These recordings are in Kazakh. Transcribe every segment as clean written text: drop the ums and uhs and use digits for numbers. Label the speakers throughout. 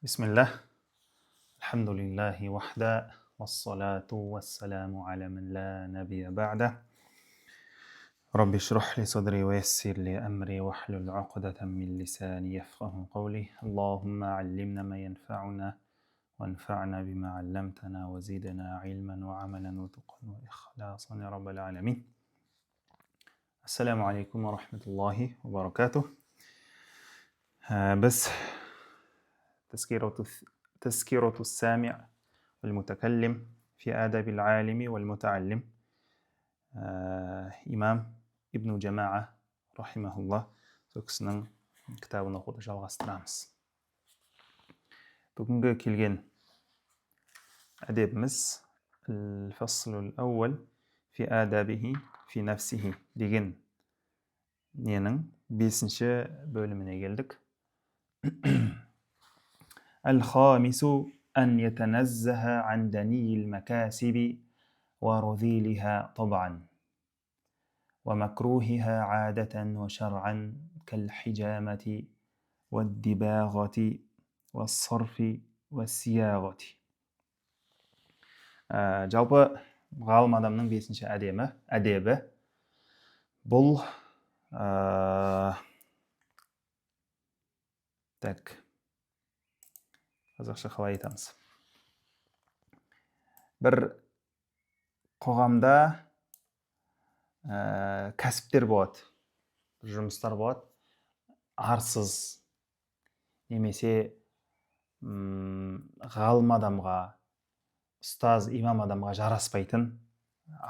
Speaker 1: بسم الله الحمد لله وحده والصلاة والسلام على من لا نبي بعده رب اشرح لي صدري ويسر لي أمري واحلل عقدة من لساني يفقه قولي اللهم علمنا ما ينفعنا وانفعنا بما علمتنا وزيدنا علما وعملا وتقا وإخلاصا يا رب العالمين. السلام عليكم ورحمة الله وبركاته. بس تذكرة السامع والمتكلم في آداب العالم والمتعلم. имам ибн жамаа рахимахулла сол кісінің кітабын оқуды жалғастырамыз. Бүгінгі келген әдебіміз الفصل الأول في آدابه في نفسه деген ненің 5-ші бөліміне келдік. الخامس أن يتنزه عن دني المكاسب ورذيلها طبعا ومكروهها عادة وشرعا كالحجامة والدباغة والصرف والسياغة. Жалпы ғалым адамның 5-ші әдебі бұл қазақша қалай айтамыз? Бір қоғамда кәсіптер болады, жұмыстар болады, арсыз немесе ғалым адамға, ұстаз, имам адамға жараспайтын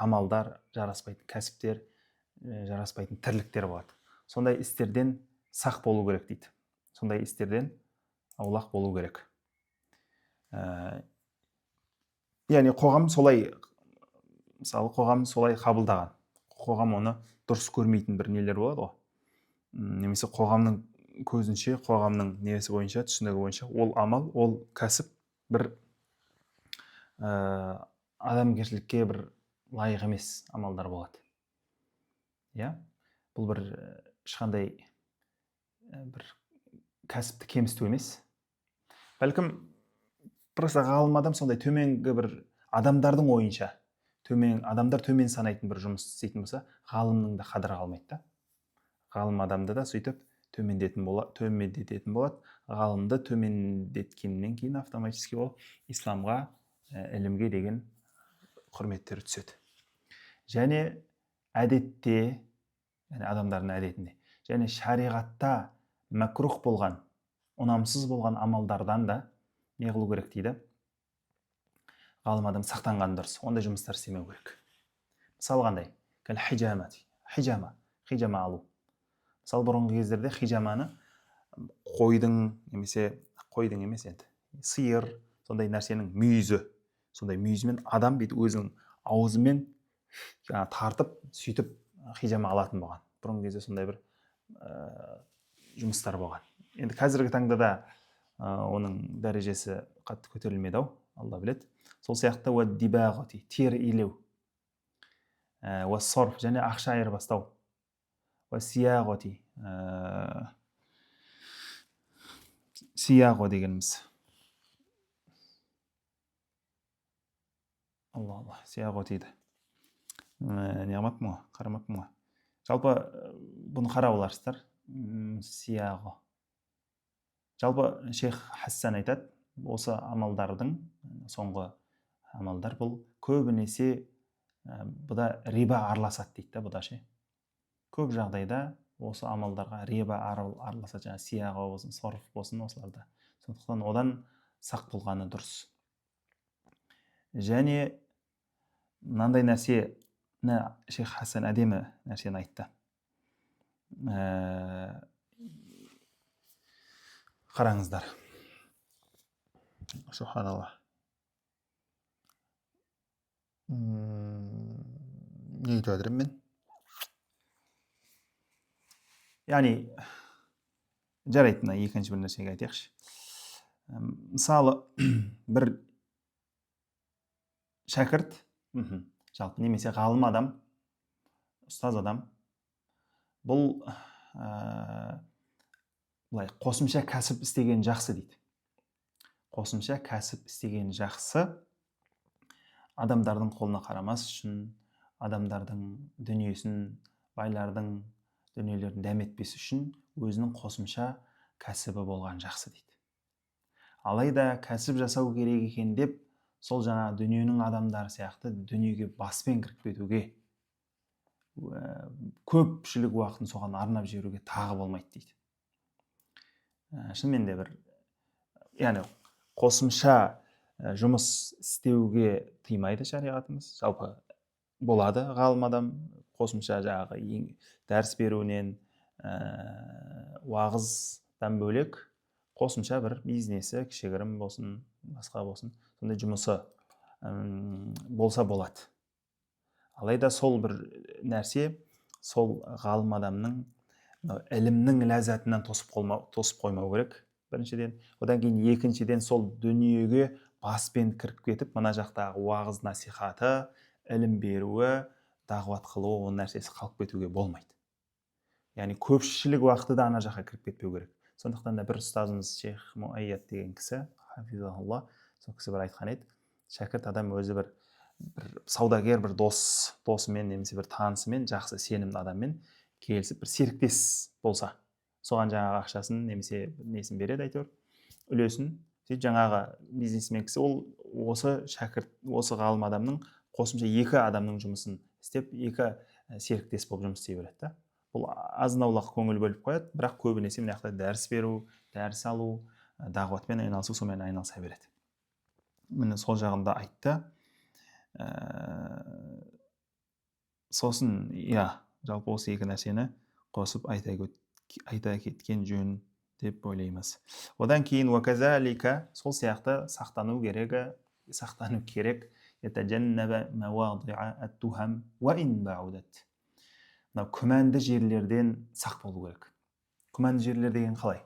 Speaker 1: амалдар, жараспайтын кәсіптер, жараспайтын тірліктер болады. Сондай істерден сақ болу керек дейді. Сондай істерден аулақ болу керек. Яғни қоғам солай, мысалы қоғам солай қабылдаған. Қоғам оны дұрыс көрмейтін бір нелер болады ғой. Немесе қоғамның көзінше, қоғамның несі бойынша, түсінігі бойынша ол амал, ол кәсіп бір адамгершілікке бір лайық емес амалдар болады. Бұл бір ешқандай бір кәсіпті кемсіту емес. Бәлкім просто ғалым адам сондай төменгі бір адамдардың ойынша, адамдар төмен санайтын бір жұмыс істейтін болса, ғалымның да қадірі қалмайды да. Ғалым адамды да сөйтіп төмендететін болады. Ғалымды төмендеткеннен кейін автоматически ол исламға, ілімге деген құрметтері түседі. Және әдетте, адамдардың әдетінде, және шариғатта мәкрух болған, ұнамсыз болған амалдардан да не қылу керек дейді? Ғалым адам сақтанған дұрыс. Ондай жұмыстар істемеу керек. Мысалы қандай? Хижама алу. Мысалы бұрынғы кездерде хижаманы қойдың емес енді, сиыр, сондай нәрсенің мүйізімен адам бет өзінің аузымен тартып, сөйтіп хижама алатын болған. Бұрынғы кезде сондай бір жұмыстар болған. Енді қазіргі таңда да оның дәрежесі қатты көтерілмеді ау, Алла біледі. Сол сияқты дибағати, тер илеу, сорф және ақша айырбастау, сияғати, сияғо дегеніміз. Алла, сияғо дейді. Неғамаппын ғой, қарамаппын ғой. Жалпы бұны қарап аларсыздар. Сияғо. Жалпы Шейх Хасан айтады, осы амалдардың, соңғы амалдар бұл көбінесе бұда риба араласады дейді да, бұда ше. Көп жағдайда осы амалдарға риба араласады, жаңа сияға болсын, сорф болсын осыларда. Сондықтан одан сақ болғаны дұрыс. Және мынандай нәрсе, Шейх Хасан әдемі нәрсені айтты. Қараңыздар. Субханалла. Не айтып жатырмын мен? Яғни, жарайды, мына екінші бір нәрсеге айтайықшы. Мысалы, бір шәкірт, жалпы немесе ғалым адам, ұстаз адам, бұл қосымша кәсіп істеген жақсы дейді. қосымша кәсіп істеген жақсы, адамдардың қолына қарамас үшін, адамдардың дүниесін, байлардың дүниелерін дәметпес үшін өзінің қосымша кәсібі болған жақсы дейді. Алайда кәсіп жасау керек екен деп, сол жаңа дүниенің адамдары сияқты дүниеге баспен кіріп кетуге, көпшілік уақытын соған арнап жіберуге тағы болмайды дейді. Шынымен де бір, яғни қосымша жұмыс істеуге тыймайды шариғатымыз. Жалпы болады ғалым адам қосымша жаңағы дәріс беруінен, уағыздан бөлек қосымша бір бизнесі, кішігірім болсын, басқа болсын, сондай жұмысы болса болады. Алайда сол бір нәрсе, сол ғалым адамның ілімнің ләззатынан тосып қоймау керек, біріншіден. Одан кейін екіншіден сол дүниеге баспен кіріп кетіп, мына жақтағы уағыз насихаты, ілім беруі, дағуат қылуы, ол нәрсесі қалып кетуге болмайды. Яғни көпшілік уақыты да ана жаққа кіріп кетпеу керек. Сондықтан да бір ұстазымыз Шейх Муайят деген кісі, хафизахулла, сол кісі бір айтқан еді, шәкірт адам өзі бір саудагер, бір досымен немесе бір танысымен, жақсы сенімді адаммен келісіп бір серіктес болса, соған жаңағы ақшасын немесе несін береді, әйтеуір үлесін. Сөйтіп жаңағы бизнесмен кісі ол осы шәкірт, осы ғалым адамның қосымша екі адамның жұмысын істеп, екі серіктес болып жұмыс істей береді да. Бұл азын-аулақ көңіл бөліп қояды, бірақ көбінесе мына жақта дәріс беру, дәріс алу, дағуатпен айналысу, сонымен айналыса береді. Міне сол жағында айтты. Сосын, жалпы осы екі нәрсені қосып айта кеткен жөн деп ойлаймыз. Одан кейін уаказалика, сол сияқты сақтану керек. Күмәнді жерлерден сақ болу керек. Күмәнді жерлер деген қалай?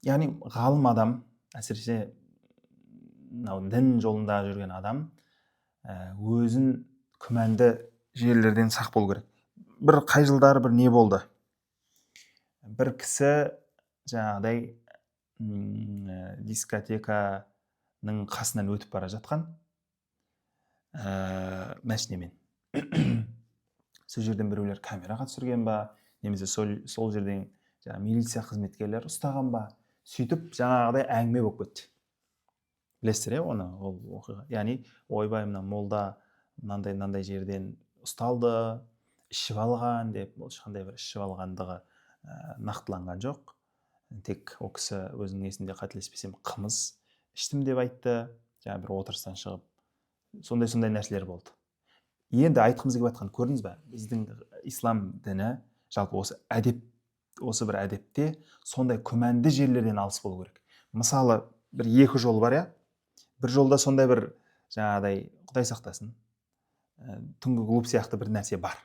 Speaker 1: Яғни ғалым адам, әсіресе дін жолында жүрген адам, өзін күмәнді жерлерден сақ болу керек. Бір қай жылдары бір не болды? Бір кісі жаңағыдай дискотеканың қасынан өтіп бара жатқан машинамен. Сол жерден біреулер камераға түсірген ба, немесе сол жерден милиция қызметкерлері ұстаған ба, сөйтіп жаңағыдай әңгіме болып кетті. Білесіздер, оны, ол оқиға. Яғни ойбай, мына молда мынандай жерден ұсталды, ішіп алған деп, ол ешқандай бір ішіп алғандығы нақтыланған жоқ. Тек ол кісі өзінің несінде, қателеспесем, қымыз іштім деп айтты, жаңа бір отырыстан шығып. Сондай нәрселер болды. Енді айтқымыз келіп жатқан, көрдіңіз бе? Біздің ислам діні жалпы осы бір әдепте сондай күмәнді жерлерден алыс болу керек. Мысалы, бір екі жол бар, бір жолда сондай бір жаңағыдай, Құдай сақтасын, түнгі клуб сияқты бір нәрсе бар.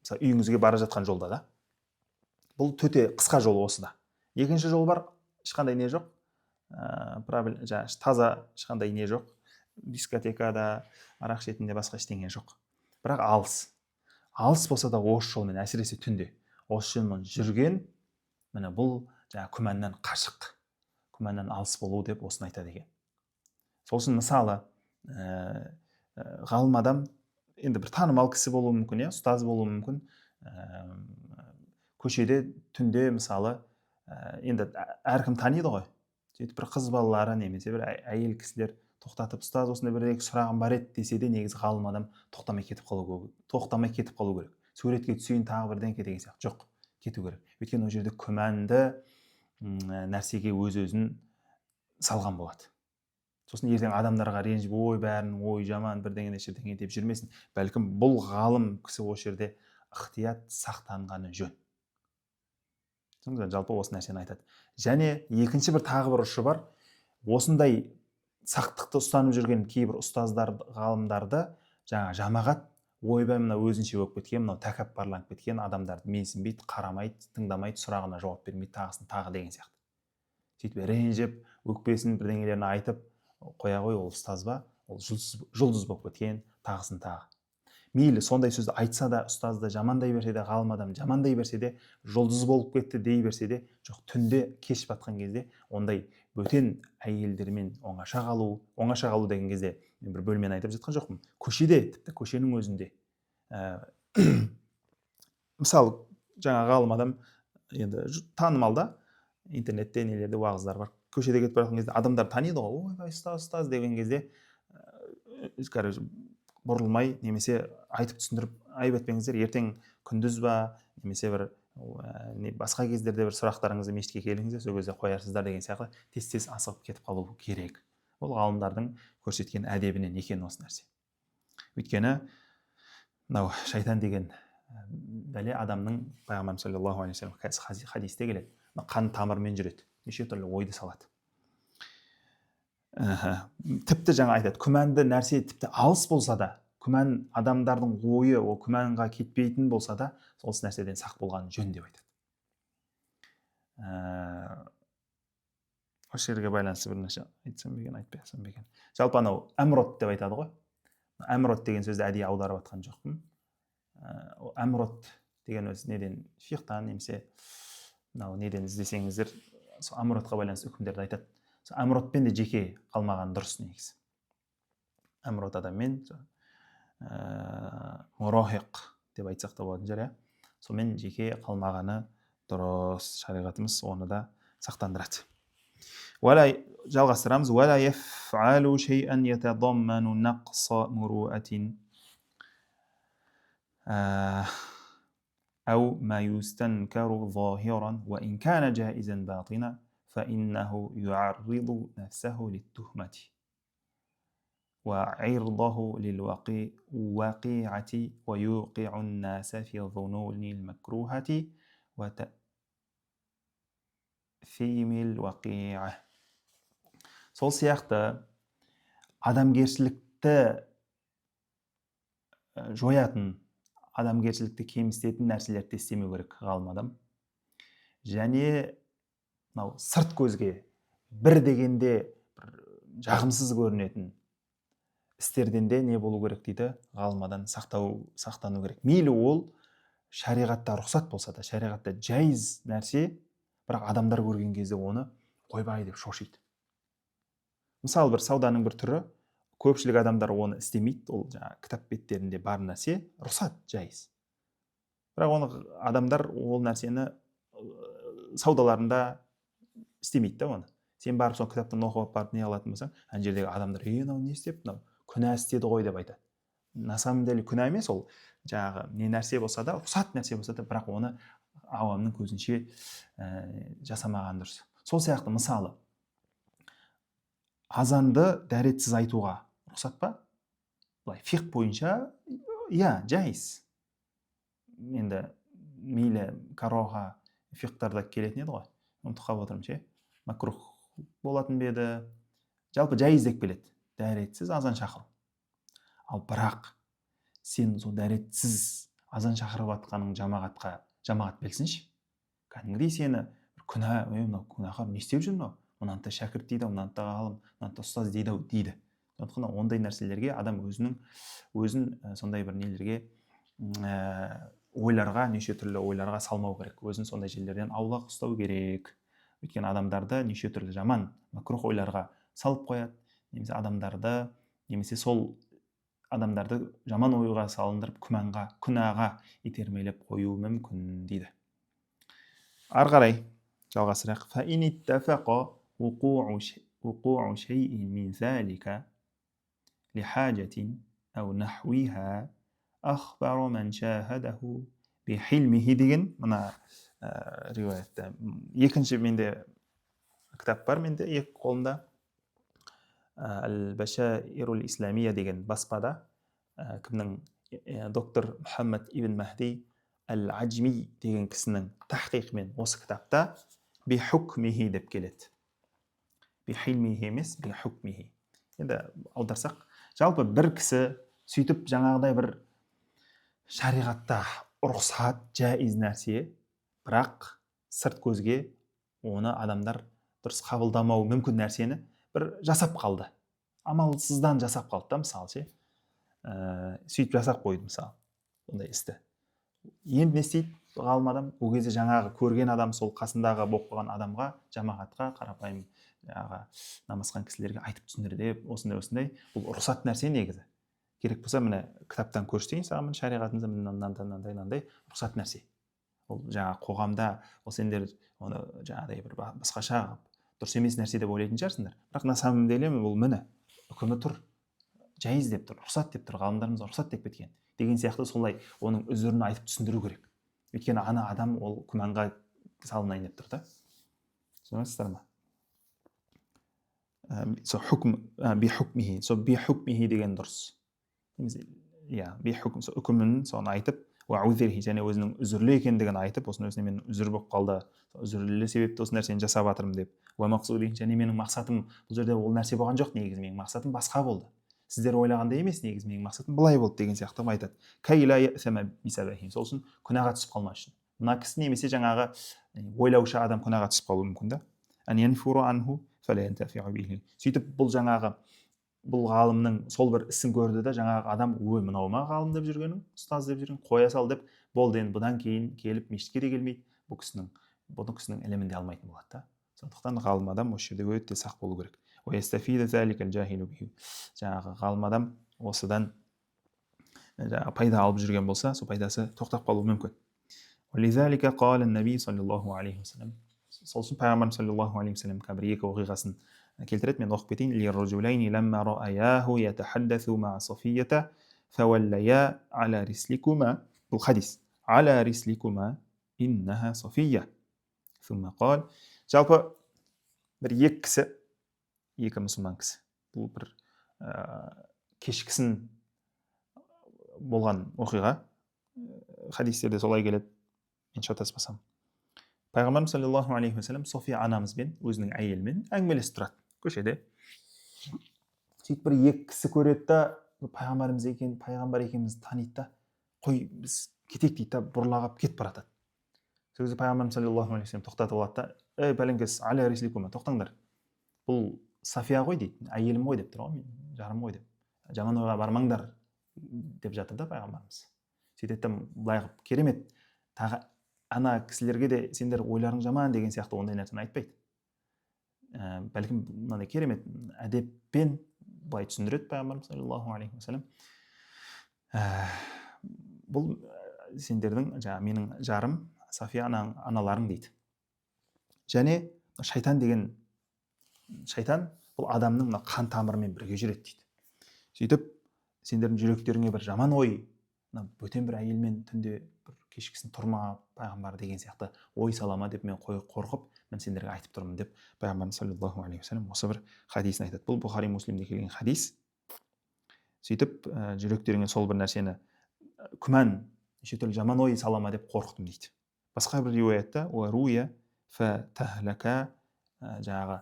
Speaker 1: Мысалы, үйіңізге бара жатқан жолда да. Бұл төте қысқа жол осы да. Екінші жол бар, ешқандай не жоқ, таза ешқандай не жоқ. Дискотекада, арақ ішетінде басқа ештеңе жоқ. Бірақ алыс болса да осы жолмен, әсіресе түнде осы жолмен жүрген, міне бұл жаңа күмәннен қашық, күмәннен алыс болу деп осыны айтады екен. Сосын мысалы, ғалым адам енді бір танымал кісі болуы мүмкін, ұстаз болуы мүмкін. Көшеде түнде мысалы, енді әркім таниды ғой. Сөйтіп бір қыз балалары немесе бір әйел кісілер тоқтатып, ұстаз, осындай бір сұрағым бар еді десе де, негізі ғалым адам тоқтамай кетіп қалу керек. Суретке түсейін, тағы бірдеңке деген сияқты жоқ, кету керек. Өйткені ол жерде күмәнді нәрсеге өз-өзін салған болады. Сосын ертең адамдарға ренжіп, ой бәрінің ой жаман, бірдеңе деп жүрмесін. Бәлкім бұл ғалым кісі осы жерде ықтият сақтанғаны жөн. Жалпы осы нәрсені айтады. Және екінші бір тағы бір ұшы бар. Осындай сақтықты ұстанып жүрген кейбір ұстаздар, ғалымдарды жаңа жамағат ойбай, мына өзінше болып кеткен, мынау тәкаппарланып кеткен адамдарды менсінбейді, қарамайды, тыңдамайды, сұрағына жауап бермейді, тағы деген сияқты. Сөйтіп ренжіп, өкпесін бірдеңелерін айтып қоя ғой, ол ұстаз ба, ол жұлдыз болып кеткен, тағысын тағы. мейлі сондай сөзді айтса да, ұстазды жамандай берсе де, ғалым адам жамандай берсе де, жұлдыз болып кетті дей берсе де, жоқ, түнде кеш батқан кезде ондай бөтен әйелдермен оңаша қалу деген кезде мен бір бөлмені айтып жатқан жоқпын. Көшеде, тіпті көшенің өзінде. Мысалы, жаңа ғалым адам енді танымал да, интернетте нелерде уағыздар бар. Көшеде кетіп бара жатқан кезде адамдар таниды ғой, ойбай, ұстаз деген кезде, короче, бұрылмай немесе айтып түсіндіріп, айып етпеңіздер, ертең күндіз ба немесе бір басқа кездерде бір сұрақтарыңызды мешітке келіңіздер, сол кезде қоярсыздар деген сияқты тез асығып кетіп қалу керек. Ол ғалымдардың көрсеткен әдебінен екен осы нәрсе. Өйткені мынау шайтан деген бәле адамның, пайғамбарымыз саллаллаху алейхи вассалам хадисте келеді, қан тамырымен жүреді, неше түрлі ойды салады. Тіпті жаңа айтады, күмәнді нәрсе тіпті алыс болса да, күмән адамдардың ойы ол күмәнға кетпейтін болса да, осы нәрседен сақ болған жөн деп айтады. Осы жерге байланысты бір нәрсе айтсам ба екен, айтпай жатсам ба екен. Жалпы анау әмрот деп айтады ғой. Әмрот деген сөзді әдейі аударып жатқан жоқпын. Әмрот деген өзі неден, фиқтан немесе мынау неден іздесеңіздер, сол әмротқа байланысты үкімдерді айтады. Әмротпен де жеке қалмаған дұрыс негізі. Әмрот адаммен мурахиқ деп айтсақ та болатын шығар, сонымен жеке қалмағаны дұрыс. Шариғатымыз оны да сақтандырады. Жалғастырамыз. ولا يفعل شيئا يتضمن نقص مروءة أو ما يستنكر ظاهرا وإن كان جائزا باطنا فإنه يعرض نفسه للتهمة وعرضه للوقيعة ويوقع الناس في الظنون المكروهة وتأثيم الوقيعة. Сол сияқты адамгершілікті жоятын, адамгершілікті кемсітетін нәрселерді істемеу керек ғалым адам. Және мынау сырт көзге бір дегенде жағымсыз көрінетін істерден де не болу керек дейді, ғалымадан сақтану керек. Мейлі ол шариғатта рұқсат болса да, шариғатта жайыз нәрсе, бірақ адамдар көрген кезде оны қойбай деп шошиды. Мысалы, бір сауданың бір түрі, көпшілік адамдар оны істемейді, ол жаңа кітап беттерінде бар нәрсе, рұқсат, жайыз. Бірақ оны адамдар ол нәрсені саудаларында істемейді да оны. Сен барып сол кітаптан оқып барып не алатын болсаң, ана жердегі адамдар, мынау не істеп, мынау күнә істеді ғой деп айтады. На самом деле күнә емес, ол жаңағы не нәрсе болса да, рұқсат нәрсе болса да, бірақ оны ауамның көзінше жасамаған дұрыс. Сол сияқты мысалы, азанды дәретсіз айтуға рұқсат па? Былай фиқ бойынша, жайыз. Енді мейлі кароха фиқтарда келетін еді ғой. Ұмытып отырмын ше. Макрух болатын беді. Жалпы жайыз деп келеді. Дәретсіз азан шақыру. Ал бірақ сен сол дәретсіз азан шақырып атқаның жамағат білсінші. Кәдімгідей сені күнә, мынау күнәһар не істеп жүр мынау? Мынанта шәкірт дейді, мынанта ғалым, мынанта ұстаз дейді. Сондықтан ондай нәрселерге адам өзін сондай бір нелерге ойларға, неше түрлі ойларға салмау керек. Өзін сондай жерлерден аулақ ұстау керек. Өйткені адамдарды неше түрлі жаман, макрух ойларға салып қояды. Немесе сол адамдарды жаман ойға салындырып, күнәға итермелеп қою мүмкін дейді. Ары қарай жалғастырайық. فَإِنِ اتَّفَقَ وقوع شيء من ذلك لحاجة أو نحوها أخبر من شاهده بحلمه деген мына риуаятта. Екінші менде кітап бар, менде екі қолымда. Әл-Башаирул Исламия деген баспада кімнің доктор Мұхаммад ибн Махди Әл-Аджми деген кісінің тахқиқымен осы кітапта бихукмихи деп келеді. Бихилмихи емес, бихукмихи. Енді аударсақ, жалпы бір кісі сөйтіп жаңағыдай бір шариғатта рұқсат, жайыз нәрсе, бірақ сырт көзге оны адамдар дұрыс қабылдамау мүмкін нәрсені бір жасап қалды. Амалсыздан жасап қалды да, мысалы ше. сөйтіп жасап қойды мысалы ондай істі. Енді не істейді ғалым адам? Ол кезде жаңағы көрген адам сол қасындағы болып қалған адамға, жамағатқа, қарапайым жаңағы намазхан кісілерге айтып түсіндірді, осындай бұл рұқсат нәрсе негізі. Керек болса міне кітаптан көрсетейін саған, шариғатымызда мынандай рұқсат нәрсе. Ол жаңағы қоғамда ол сендер оны жаңағыдай бір басқаша дұрыс емес нәрсе деп ойлайтын шығарсыңдар. Бірақ на самом деле бұл міне үкімі тұр, жайыз деп тұр, рұқсат деп тұр, ғалымдарымыз рұқсат деп кеткен деген сияқты солай оның үзірін айтып түсіндіру керек. Өйткені ана адам ол күмәнға салынайын деп тұр да. Түсінесіздер ма? Бихукмихи деген дұрыс. Иә, бихукм үкімін соны айтып, және өзінің үзірлі екендігін айтып, осының өзіне мен үзір болып қалды, үзірлі себепті осы нәрсені жасап жатырмын деп. Және менің мақсатым бұл жерде ол нәрсе болған жоқ, негізі менің мақсатым басқа болды. Сіздер ойлағандай емес, негізі менің мақсатым былай болды деген сияқты айтады. Сол үшін күнәға түсіп қалмас үшін. Мына кісі немесе жаңағы ойлаушы адам күнәға түсіп қалуы мүмкін да. Сөйтіп бұл жаңағы бұл ғалымның сол бір ісін көрді да, жаңағы адам ой мынау ма ғалым деп жүргенің, ұстаз деп жүрген, қоя сал деп болды, енді бұдан кейін келіп мешітке де келмейді, бұл кісінің ілімін де алмайтын болады да. Сондықтан ғалым адам осы жерде өте сақ болу керек. Жаңағы ғалым адам осыдан пайда алып жүрген болса, сол пайдасы тоқтап қалуы мүмкін. Сол үшін пайғамбарымыз саллаллаху алейхи вассалам бір екі оқиғасын келтіреді, мен оқып кетейін. Бұл хадис. Жалпы бір екі кісі, екі мұсылман кісі, бұл бір кешкісін болған оқиға, хадистерде солай келеді, мен шатаспасам. Пайғамбарымыз саллаллаху алейхи вассалам София анамызбен, өзінің әйелімен әңгімелесіп тұрады көшеде. Сөйтіп бір екі кісі көреді да, пайғамбар екенімізді таниды да, қой біз кетейік дейді да, бұрылағап кетіп барады. Сол кезде пайғамбарымыз саллаллаху алейхи вассалам тоқтатып алады да, пәленкес аля рисликума, тоқтаңдар. Бұл София ғой дейді, әйелім ғой деп тұр ғой, жарым ғой деп. Жаман ойға бармаңдар деп жатыр да пайғамбарымыз. Сөйтеді де былай қылып керемет, тағы ана кісілерге де сендер ойларың жаман деген сияқты ондай нәрсені айтпайды. Бәлкім мынандай керемет әдеппен былай түсіндіреді пайғамбарымыз саллаллаху алейхи вассалам. Бұл сендердің, менің жарым София аналарың дейді. Және шайтан бұл адамның қан тамырымен бірге жүреді дейді. Сөйтіп сендердің жүректеріңе бір жаман ой, бөтен бір әйелмен түнде бір кешкісін тұрма пайғамбар деген сияқты ой салама деп мен қорқып, мен сендерге айтып тұрмын деп пайғамбарымыз саллаллаху алейхи вассалам осы бір хадисін айтады. Бұл Бұхари Муслимде келген хадис. Сөйтіп жүректеріңе сол бір нәрсені күмән, неше түрлі жаман ой салама деп қорқытым дейді. Басқа бір риуаятта жаңағы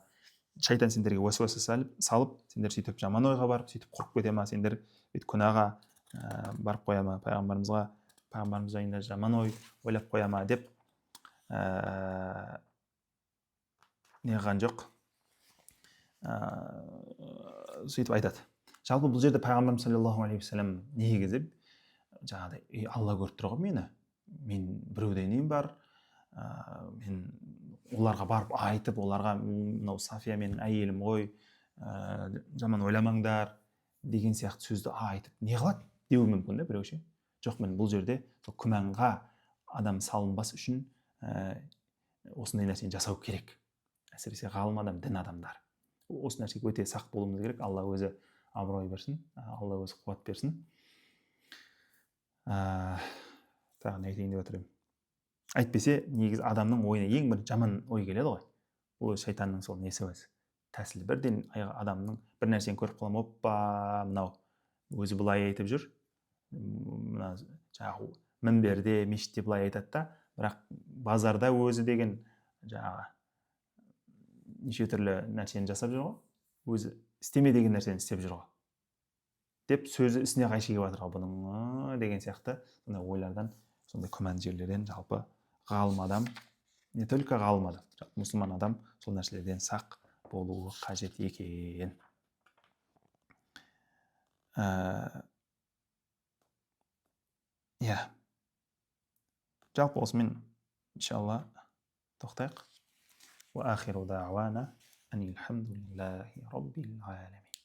Speaker 1: шайтан сендерге уәсуәсе салып, сендер сөйтіп жаман ойға барып, сөйтіп құрып кете ма, сендер күнәға барып қоя ма, пайғамбарымыз жайында жаман ой ойлап қоя ма деп неғған жоқ. Сөйтіп айтады. Жалпы бұл жерде пайғамбарымыз саллаллаху алейхи вассалам негізі жаңағыдай алла көріп тұр ғой мені, мен біреуден нем бар, мен оларға барып айтып, оларға мынау София менің әйелім ғой, жаман ойламаңдар деген сияқты сөзді айтып не қылады деуі мүмкін да біреуше. Жоқ, мен бұл жерде күмәнға адам салынбас үшін осындай нәрсені жасау керек. Әсіресе ғалым адам, дін адамдар. Осы нәрсеге өте сақ болуымыз керек. Алла өзі абырой берсін, Алла өзі қуат берсін. Тағы не айтайын деп отырмын. Әйтпесе, негіз адамның ойына ең бір жаман ой келеді ғой. Ол шайтанның сол несі өзі. Тәсілі бірден адамның бір нәрсені көріп қалам, оппа, мынау өзі былай айтып жүр. Мына жаңағы мінберде, мешітте былай айтады да, бірақ базарда өзі деген жаңағы неше түрлі нәрсені жасап жүр ғой. Өзі істеме деген нәрсені істеп жүр ғой. Деп сөзі ісіне қайшы келіп жатыр ғой бұның деген сияқты сондай ойлардан, сондай күмән жерлерден жалпы ғалым адам, не только ғалым адам, мұсылман адам сол нәрселерден сақ болуы қажет екен. иә, жалпы осымен иншалла тоқтайық. Wa akhiru da'wana anil hamdulillahi rabbil alamin.